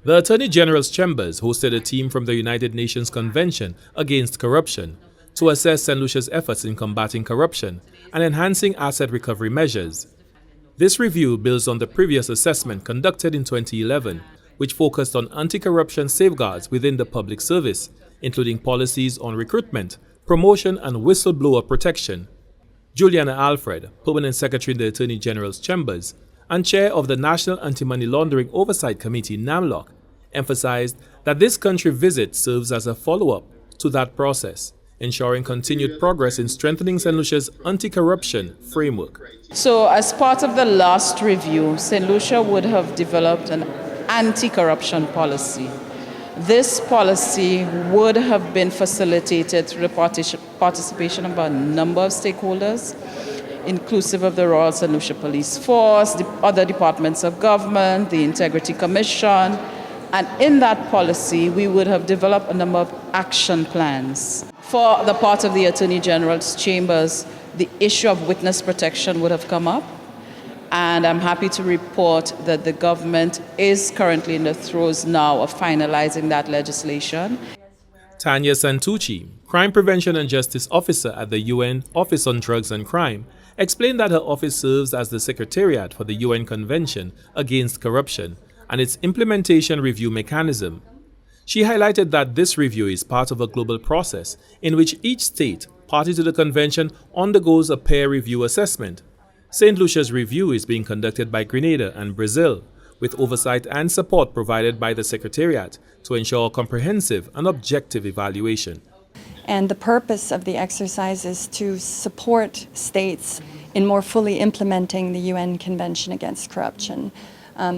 The Attorney General's Chambers hosted a team from the United Nations Convention Against Corruption to assess St. Lucia's efforts in combating corruption and enhancing asset recovery measures. This review builds on the previous assessment conducted in 2011, which focused on anti-corruption safeguards within the public service, including policies on recruitment, promotion and whistleblower protection. Juliana Alfred, Permanent Secretary in the Attorney General's Chambers and Chair of the National Anti-Money Laundering Oversight Committee (NAMLOC), emphasized that this country visit serves as a follow-up to that process, ensuring continued progress in strengthening St. Lucia's anti-corruption framework. So as part of the last review, St. Lucia would have developed an anti-corruption policy. This policy would have been facilitated through the participation of a number of stakeholders, inclusive of the Royal St. Lucia Police Force, the other departments of government, the Integrity Commission, and in that policy we would have developed a number of action plans. For the part of the Attorney General's Chambers, the issue of witness protection would have come up, and I'm happy to report that the government is currently in the throes now of finalizing that legislation. Tanya Santucci, Crime Prevention and Justice Officer at the UN Office on Drugs and Crime, explained that her office serves as the Secretariat for the UN Convention Against Corruption and its implementation review mechanism. She highlighted that this review is part of a global process in which each state, party to the convention, undergoes a peer review assessment. St. Lucia's review is being conducted by Grenada and Brazil, with oversight and support provided by the Secretariat to ensure comprehensive and objective evaluation. And the purpose of the exercise is to support states in more fully implementing the UN Convention Against Corruption.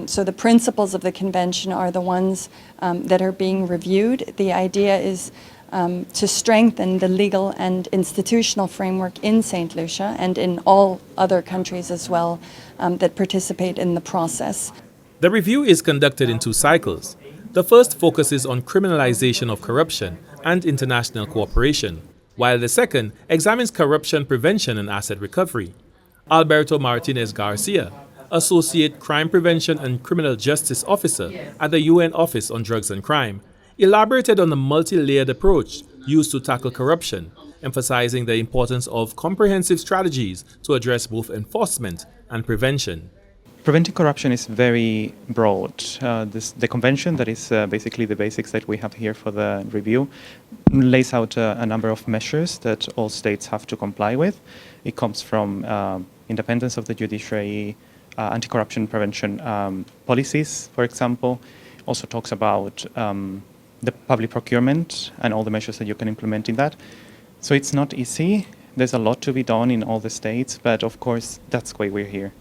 So the principles of the convention are the ones that are being reviewed. The idea is to strengthen the legal and institutional framework in St. Lucia and in all other countries as well that participate in the process. The review is conducted in 2 cycles. The first focuses on criminalization of corruption and international cooperation, while the second examines corruption prevention and asset recovery. Alberto Martinez Garcia, Associate Crime Prevention and Criminal Justice Officer at the UN Office on Drugs and Crime, elaborated on the multi-layered approach used to tackle corruption, emphasizing the importance of comprehensive strategies to address both enforcement and prevention. Preventing corruption is very broad. The convention, that is basically the basics that we have here for the review, lays out a number of measures that all states have to comply with. It comes from independence of the judiciary, anti-corruption prevention policies, for example. Also talks about the public procurement and all the measures that you can implement in that. So it's not easy. There's a lot to be done in all the states, but of course that's why we're here.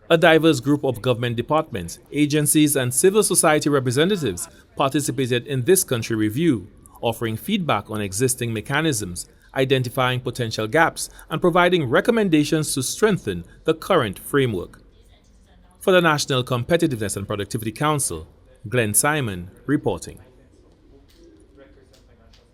A diverse group of government departments, agencies and civil society representatives participated in this country review, offering feedback on existing mechanisms, identifying potential gaps, and providing recommendations to strengthen the current framework. For the National Competitiveness and Productivity Council, Glenn Simon reporting.